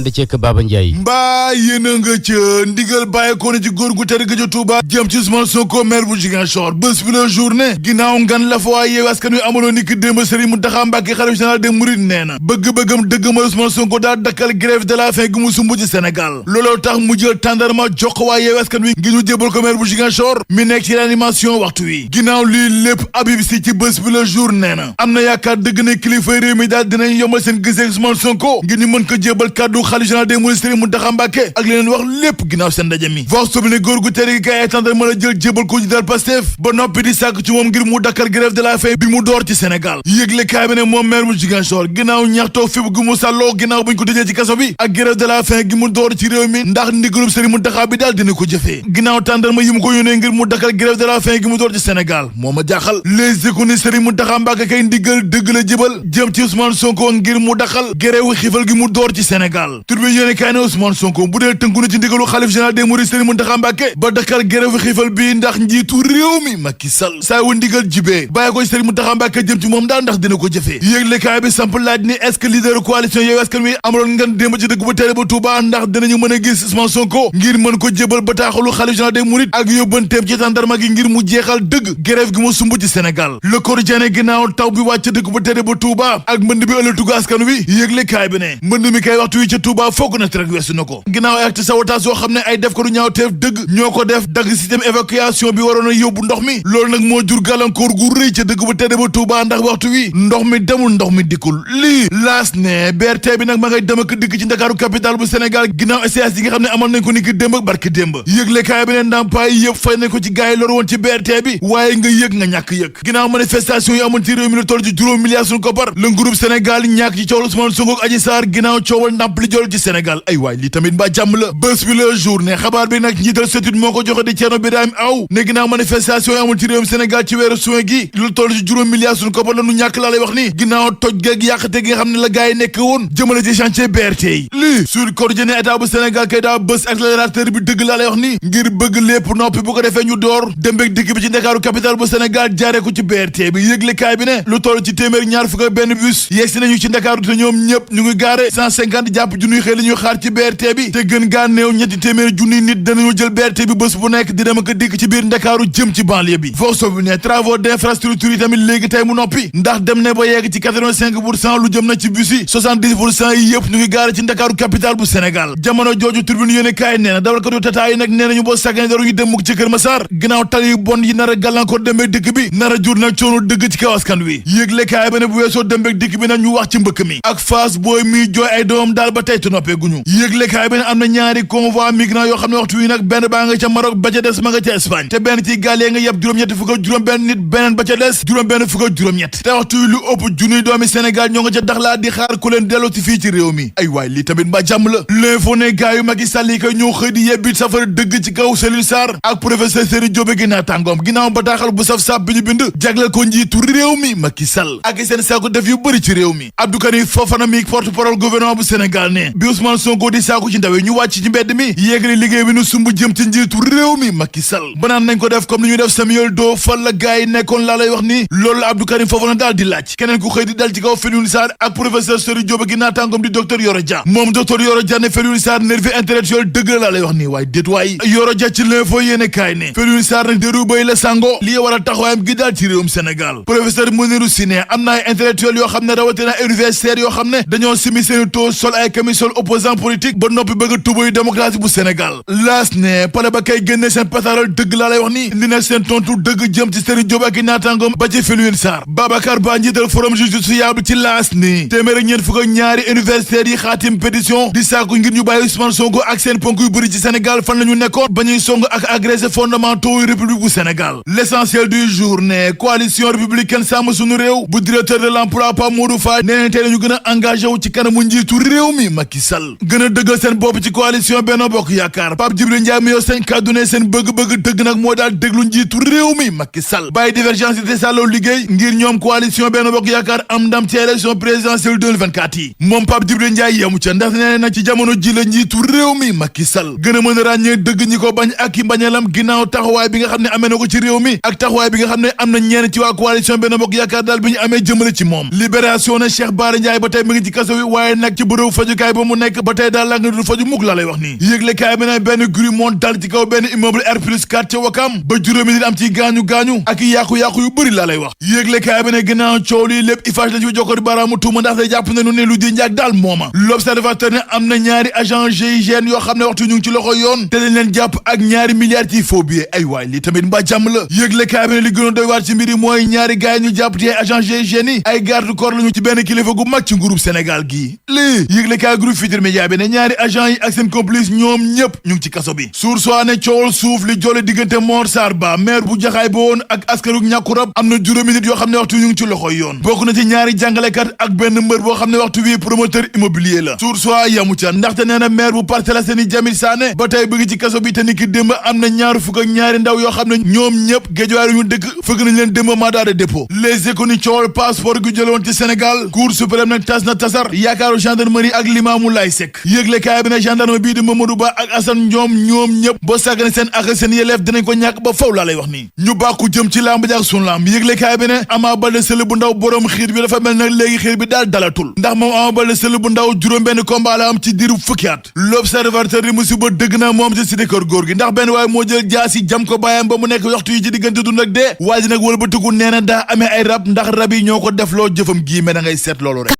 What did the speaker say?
ànd ceeg Baba Ndiaye. mbaa yéen a nga ca ndigal bàyyeekoo na ci góor gu tedd ga ca Touba jëm ci Ousmane Sonko maire bu Ziguinchor bés bi la journée ginnaaw ngan la fa waa Yewwi Askan Wi amaloon ni ki démb Serigne Mountakha Mbacké xalifa général des Mourides nee na bëgg-bëggam dëgg mooy Ousmane Sonko daal dakkal grève de la faim gi mu sumb ci Sénégal looloo tax mu jël tàndarma jox ko waa Yewwi Askan Wi ngir ñu jébal ko maire bu Ziguinchor mi nekk ci réanimation waxtu wi ginnaaw lii lépp Habib Sy ci bés bi la jour nee na am na yaakaar dëgg ne kilifa réew mi daal dinañ yombal seen gisee Ousmane Sonko ngir ñu mën ko jébal kàddu xalifa général des Mourides Serigne Mountakha Mbacké ak leneen wax lépp ginnaaw seen ndaje mi vox sobi ne góor gu tere gi kay ay tàndarma la jël jébal ko ci dal Pastef ba noppi di sàkk ci moom ngir mu dakkal grève de la faim bi mu door ci Sénégal yëgle kaay bi ne moom maire bu Ziguinchor ginnaaw ñaxtoo fépp gi mu sàlloo ginnaaw buñ ko tëjee ci kaso bi ak grève de la faim gi mu door ci réew mi ndax ndigalub Serigne Mountakha bi daal dina ko jëfee ginnaaw tàndarma yi mu ko yónnee ngir mu dakkal grève de la faim gi mu door ci Sénégal moo ma jaaxal les économies Serigne Mountakha Mbacké kay ndigal dëgg la jëbal jëm ci Ousmane Sonko ngir mu dakkal grève xiifal gi mu door ci Sénégal turbi yéene kaay ne Ousmane Sonko bu dee tënku na ci ndigalu xalif général des Mourides Serigne Mountakha Mbacké ba dakkal grève xiifal bi ndax njiitu réew mi Macky Sall saa wu ndigal jibee bàyyi ko Serigne Mountakha Mbacké jëm ci moom daal ndax dina ko jëfee yéegle kaay bi samp laaj ni est-ce que leader coalition Yewwi Askan Wi amaloon ngan démb ci dëkk bu tere ba Touba ndax dinañu mën a gis Ousmane Sonko ngir mën ko jébal bataaxalu xalif général des Mourides ak yóbbanteem ci tàndarma gi ngir mu jeexal dëgg grève gi mu sumb ci Sénégal Le Quotidien ginnaaw taw bi wàcc dëkk bu tere ba Touba ak mbënd bi ëllëg askan wi yéegle kaay bi ne mbënd mi kay waxtu wi ca Touba foog na rek weesu na ko ginnaaw ay acte sabotage yoo xam ne ay def ko du ñaawteef dëgg ñoo ko def dagg système évacuation bi waroon a yóbbu ndox mi loolu nag moo jur gàllankoor gu rëy ca dëkk bu tere ba Touba ndax waxtu wi ndox mi demul ndox mi dikkul lii laas ne BRT bi nag ma ngay dem ak dikk ci Ndakaaru capital bu Sénégal ginnaaw essayage yi nga xam ne amal nañ ko ni ki démb ak barki démb yëgle kaay bi ne ndàmpaay yëpp fay nañ ko ci gaay yi loru woon ci BRT bi waaye nga yëg nga ñàkk yëg ginnaaw manifestation yi amoon ci réew mi lu toll ci juróom milliards suñu koppar le groupe Sénégal ñàkk ci coowal Ousmane Sonko ak Adji Sarr ginnaaw coowal ndàmp li jol ci Sénégal ay waay lii tamit mbaa jàmm la bés bi la journée xabaar bi nag njiital CETUD moo ko joxe di Thierno Birahim Aw ne ginnaaw manifestation yi amul ci réewum Sénégal ci weeru juin gi lu toll ci juróom milliards suñu koppar la nu ñàkk laa lay wax ni ginnaaw toj geeg yàqate gi nga xam ne la gars yi nekk woon jëmale ci chantier BRT yi lii sur coordonné état bu Sénégal kay daa bés accélérateur bi dëgg laa lay wax ni ngir bëgg lépp noppi bu ko defee ñu door dembek dikk bi ci Ndakaaru capital bu Sénégal jaaree ko ci BRT bi yëgle kaay bi ne lu toll ci téeméer ñaar fukk ak benn bus yegsi nañu ci Ndakaaru te ñoom ñëpp ñu ngi gaare 150 jàpp junniy xëy la ñuy xaar ci BRT bi te gën gaa néew ñetti téeméer junniy nit danañu jël BRT bi bés bu nekk di dem ak dikk ci biir Ndakaaru jëm ci banlieue bi forso bi ne travaux d'infrastructure yi tamit léegi tey mu noppi ndax dem ne ba yegg ci 85% lu jëm na ci bus yi 70% yi yëpp ñu ngi gaare ci Ndakaaru capital bu Sénégal jamono jooju Tribune yéene kaay nee na dawalkat yu tata yi nag nee nañu boo sàggane daru ñu dem mukk ci Kër Massar ginnaaw tali yu bon yi nar a gàllankoor dembeek dikk bi nar a jur nag coono dëgg ci kaw askan wi yëgle kaay ba ne bu weesoo dembeek dikk bi nag ñu wax ci mbëkk mi ak Fass booy mi jooy ay doomam daal ba tey te noppee guñu yëgle kaay ba ne am na ñaari convoi migrants yoo xam ne waxtu wi nag benn baa nga ca Maroc ba ca des ma nga ca Espagne te benn ci gaal nga yeb juróom-ñett fukk ak juróom-benn nit beneen ba ca des juróom-benn fukk ak juróom-ñett te waxtu wi lu ëpp junniy doomi Sénégal ñoo nga ca daxlaa di xaar ku leen delloo ci fii ci réew mi ay waay lii tamit mbaa jàmm la l'info ne gars yu Macky Sall yi koy ñoo xëy di yebbi safara dëgg ci kaw Cellou Sarr ak professeur Serigne Diop gi naa tàngoom ginnaaw bataaxal bu saf sap bi ñu bind jagleel ko njiitu réew mi Macky Sall ak seen saako def yu bëri ci réew mi Abdou Karim Fofana mi porte-parole gouvernement bu Sénégal ne bi Ousmane Sonko di saako ci ndaw yi ñu wàcc ci mbedd mi yéegali liggéey bi nu sumb jëm ci njiitu réew mi Macky Sall banaan nañ ko def comme ni ñu def Samuel Doe fan la gars yi nekkoon laa lay wax ni loolu la Abdou Karim Fofana daal di laaj keneen ku xëy di dal ci kaw Felwine Sarr ak professeur Serigne Diop gi naa tàngoom di docteur Yoro Dia moom docteur Yoro Dia ne Felwine Sarr nervi intellectuel dëgg la laa lay wax nii waaye déet waay Yoro Dia ci l'info yéene kaay ne Felwine Sarr nag déru bay la sango lii war a taxawaayam gi daal ci réewum Sénégal professeur Mounirou Sy ne am na ay intellectuel yoo xam ne rawatina universitaire yoo xam ne dañoo simi seeni taux sol ay camisole opposant politique ba noppi bëgg a tubayu démocratie bu Sénégal laas ne pale ba kay génne seen pataaral dëgg laa lay wax ni indi na seen tontu dëgg jëm ci Serigne Diop ak i naataangoom ba ci Felwine Sarr Babacar Ba njiital forum justiciable ci laas ni téeméer ak ñeent fukk ak ñaari universitaires yi xaatim pétition di sàkku ngir ñu bàyyi Ousmane Sonko ak seen ponk yu bëri ci Sénégal fan la ñu nekkoon ba ñuy song ak agressé fondamentaux yu république bu Sénégal l'essentiel du jour ne coalition républicaine sàmm suñu réew bu directeur de l'emploi Pape Modou Fall nee nañ tey la ñu gën a engagé wu ci kanamu njiitu réew mi Macky Sall gën a dëggal seen bopp ci coalition Benno Bokk Yaakaar Pape Djibril Ndiaye mi yow seen kàddu ne seen bëgg-bëgg dëgg nag moo daal déglu njiitu réew mi Macky Sall bàyyi divergence yi te sàlloo liggéey ngir ñoom coalition Benno Bokk Yaakaar am ndam ci élection présidentielle 2024 yi moom Pape Djibril Ndiaye yemu ca ndax nee na ci jamono ji la njiitu réew mi Macky Sall gën a mën a ràññee dëgg ñi ko bañ ak i mbañalam ginnaaw taxawaay bi nga xam ne amee na ko ci réew mi ak taxawaay bi nga xam ne am na ñenn ci waa coalition Benno Bokk Yaakaar daal bi ñu amee jëmale ci moom libération ne Cheikh Bara Ndiaye ba tey mi ngi ci kaso wi waaye nag ci bërëbu fajukaay ba mu nekk ba tey daal la nga du faju mukk laa lay wax nii yëglekaay bi ne benn grue moo dal ci kaw benn immeuble R+4 ca Wakam ba juróomi nit am ci gaañu-gaañu ak yàqu-yàqu yu bëri laa lay wax yëglekaay bi ne ginnaaw coow lii lépp Eiffage lañ fi jokkoo di baraamu tuuma ndax day jàpp nañu ne lu di njaag daal mooma l'observateur ne am na ñaari agent GIGN yoo xam ne waxtu ñu ngi ci loxo yoon te dañ leen jàpp ak ñaari milliards ci faux billets ay waay lii tamit mbaa jàmm la yëglekaay bi ne li gënoon doy waar ci mbir yi mooy ñaari gaay ñu jàpp ci ay agent GIGN yi ay garde corps lañu ci benn kilifa gu mag ci nguurub Sénégal gii lii yëglekaay groupe Futurs Médias bi ne ñaari agent yi ak seen complice ñoom ñëpp ñu ngi ci kaso bi source waa ne coowal suuf li joole diggante Mor Sarr Ba maire bu Jaxaay ba woon ak askanu ñàkkurab am na juróomi nit yoo xam ne waxtu ñu ngi ci loxoy yoon bokk na ci ñaari jàngalekat ak benn mbër boo xam ne waxtu wi promoteur immobilier la source waa yamu ca ndaxte nee na maire bu Parcelles Assainies Jamil Sané ba tey bëgg ci kaso bi te ni ki démb am na ñaar fukk ak ñaari ndaw yoo xam ne ñoom ñëpp géejuwaay ñu dëkk fëgg nañ leen démb mandat de dépôt les économies coowal passeport gu jëloon ci Sénégal cour suprême nag tas na tasar yaakaaru gendarmerie ak Limamou Laye Seck yëgle kaay bi ne gendarme bii di Mamadou Ba ak Assane ñoom ñëpp ba sàggane seen ak seen yelleef dinañ ko ñàkk ba faw laa lay wax nii ñu bàkku jëm ci lamb jak sun lamb yëgle kaay bi ne Ama Baldé sël bu ndaw borom xiir bi dafa mel nag léegi xiir bi daal dalatul ndax moom Ama Baldé sël bu ndaw juróom benn combat la am ci diiru fukki at l'observateur di musiba dëgg na moom ci cité kër góor gi ndax benn waaye moo jël jaasi jam ko bàyyam ba mu nekk waxtu yi ci diggante dund ak dee waa ji nag wala ba tuggu nee na daa amee ay rab ndax rab yi ñoo ko def loo jëfam gii mais da ngay seet loolu rek